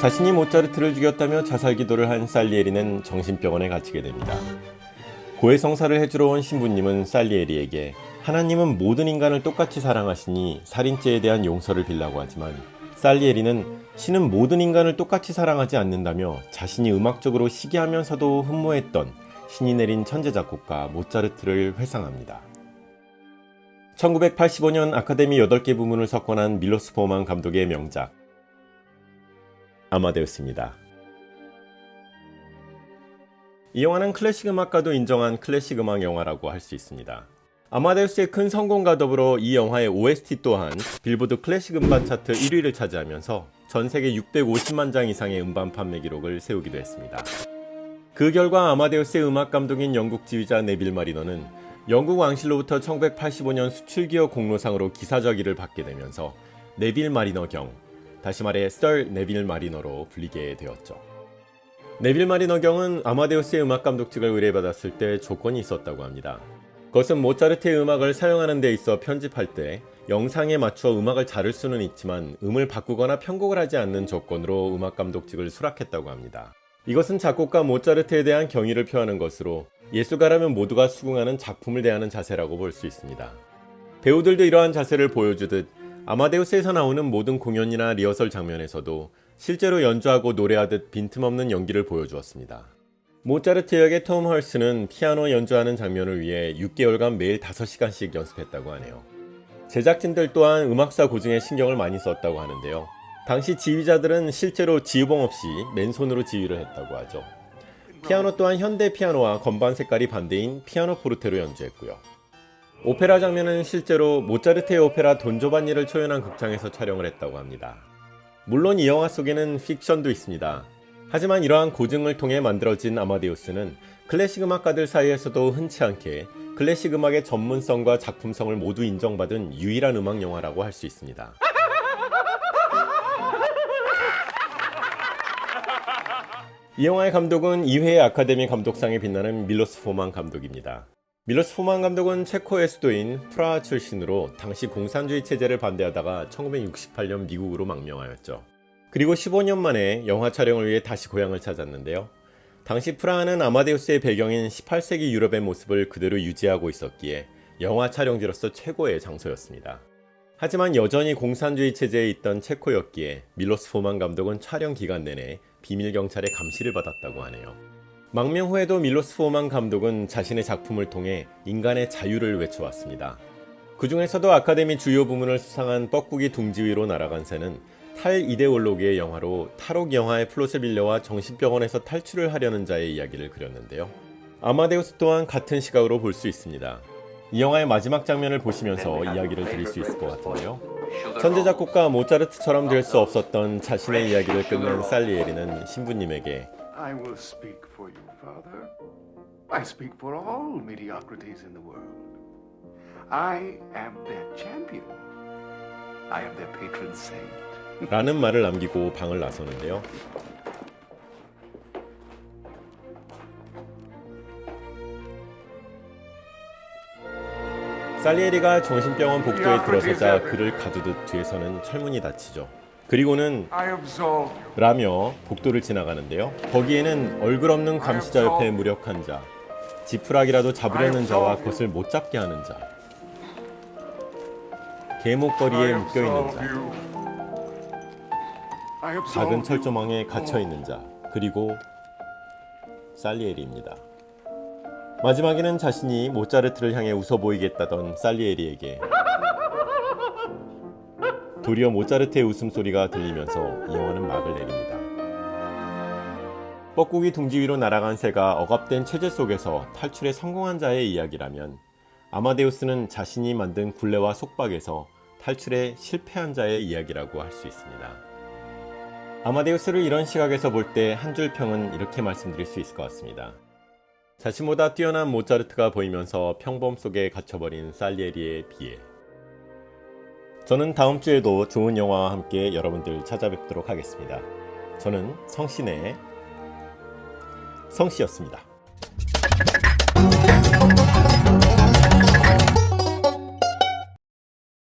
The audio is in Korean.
자신이 모차르트를 죽였다며 자살기도를 한 살리에리는 정신병원에 갇히게 됩니다. 고해성사를 해주러 온 신부님은 살리에리에게 하나님은 모든 인간을 똑같이 사랑하시니 살인죄에 대한 용서를 빌라고 하지만 살리에리는 신은 모든 인간을 똑같이 사랑하지 않는다며 자신이 음악적으로 시기하면서도 흠모했던 신이 내린 천재작곡가 모차르트를 회상합니다. 1985년 아카데미 8개 부문을 석권한 밀로스 포만 감독의 명작 아마데우스입니다. 이 영화는 클래식 음악가도 인정한 클래식 음악 영화라고 할 수 있습니다. 아마데우스의 큰 성공과 더불어 이 영화의 OST 또한 빌보드 클래식 음반 차트 1위를 차지하면서 전 세계 650만 장 이상의 음반 판매 기록을 세우기도 했습니다. 그 결과 아마데우스의 음악 감독인 영국 지휘자 네빌 마리너는 영국 왕실로부터 1985년 수출기업 공로상으로 기사저기를 받게 되면서 네빌 마리너경, 다시 말해 썰 네빌 마리너로 불리게 되었죠. 네빌 마리너경은 아마데우스의 음악 감독직을 의뢰받았을 때 조건이 있었다고 합니다. 그것은 모차르트의 음악을 사용하는 데 있어 편집할 때 영상에 맞춰 음악을 자를 수는 있지만 음을 바꾸거나 편곡을 하지 않는 조건으로 음악 감독직을 수락했다고 합니다. 이것은 작곡가 모차르트에 대한 경의를 표하는 것으로 예술가라면 모두가 수긍하는 작품을 대하는 자세라고 볼 수 있습니다. 배우들도 이러한 자세를 보여주듯 아마데우스에서 나오는 모든 공연이나 리허설 장면에서도 실제로 연주하고 노래하듯 빈틈없는 연기를 보여주었습니다. 모차르트 역의 톰 헐스는 피아노 연주하는 장면을 위해 6개월간 매일 5시간씩 연습했다고 하네요. 제작진들 또한 음악사 고증에 신경을 많이 썼다고 하는데요. 당시 지휘자들은 실제로 지휘봉 없이 맨손으로 지휘를 했다고 하죠. 피아노 또한 현대 피아노와 건반 색깔이 반대인 피아노 포르테로 연주했고요. 오페라 장면은 실제로 모차르트의 오페라 돈조반니를 초연한 극장에서 촬영을 했다고 합니다. 물론 이 영화 속에는 픽션도 있습니다. 하지만 이러한 고증을 통해 만들어진 아마데우스는 클래식 음악가들 사이에서도 흔치 않게 클래식 음악의 전문성과 작품성을 모두 인정받은 유일한 음악 영화라고 할 수 있습니다. 이 영화의 감독은 2회의 아카데미 감독상에 빛나는 밀로스 포만 감독입니다. 밀로스 포만 감독은 체코의 수도인 프라하 출신으로 당시 공산주의 체제를 반대하다가 1968년 미국으로 망명하였죠. 그리고 15년 만에 영화 촬영을 위해 다시 고향을 찾았는데요. 당시 프라하는 아마데우스의 배경인 18세기 유럽의 모습을 그대로 유지하고 있었기에 영화 촬영지로서 최고의 장소였습니다. 하지만 여전히 공산주의 체제에 있던 체코였기에 밀로스 포만 감독은 촬영 기간 내내 비밀경찰의 감시를 받았다고 하네요. 망명 후에도 밀로스 포만 감독은 자신의 작품을 통해 인간의 자유를 외쳐왔습니다. 그 중에서도 아카데미 주요 부문을 수상한 뻐꾸기 둥지 위로 날아간 새는 탈이데올로기의 영화로 탈옥 영화의 플롯을 빌려와 정신병원에서 탈출을 하려는 자의 이야기를 그렸는데요. 아마데우스 또한 같은 시각으로 볼 수 있습니다. 이 영화의 마지막 장면을 보시면서 이야기를 드릴 수 있을 것 같은데요. 천재 작곡가 모차르트처럼 될 수 없었던 자신의 이야기를 끝낸 살리에리는 신부님에게 I will speak for you, Father. I speak for all mediocrities in the world. I am their champion. I am their patron saint. 라는 말을 남기고 방을 나서는데요. 살리에리가 정신병원 복도에 들어서자 그를 가두듯 뒤에서는 철문이 닫히죠. 그리고는 라며 복도를 지나가는데요. 거기에는 얼굴 없는 감시자 옆에 무력한 자, 지푸라기라도 잡으려는 자와 그것을 못 잡게 하는 자, 개목걸이에 묶여있는 자, 작은 철조망에 갇혀있는 자, 그리고 살리에리입니다. 마지막에는 자신이 모차르트를 향해 웃어 보이겠다던 살리에리에게 도리어 모차르트의 웃음소리가 들리면서 이 영화는 막을 내립니다. 뻐꾸기 둥지 위로 날아간 새가 억압된 체제 속에서 탈출에 성공한 자의 이야기라면 아마데우스는 자신이 만든 굴레와 속박에서 탈출에 실패한 자의 이야기라고 할 수 있습니다. 아마데우스를 이런 시각에서 볼 때 한 줄 평은 이렇게 말씀드릴 수 있을 것 같습니다. 자신보다 뛰어난 모차르트가 보이면서 평범 속에 갇혀버린 살리에리에 비해 저는 다음 주에도 좋은 영화와 함께 여러분들 찾아뵙도록 하겠습니다. 저는 성신의 성씨였습니다.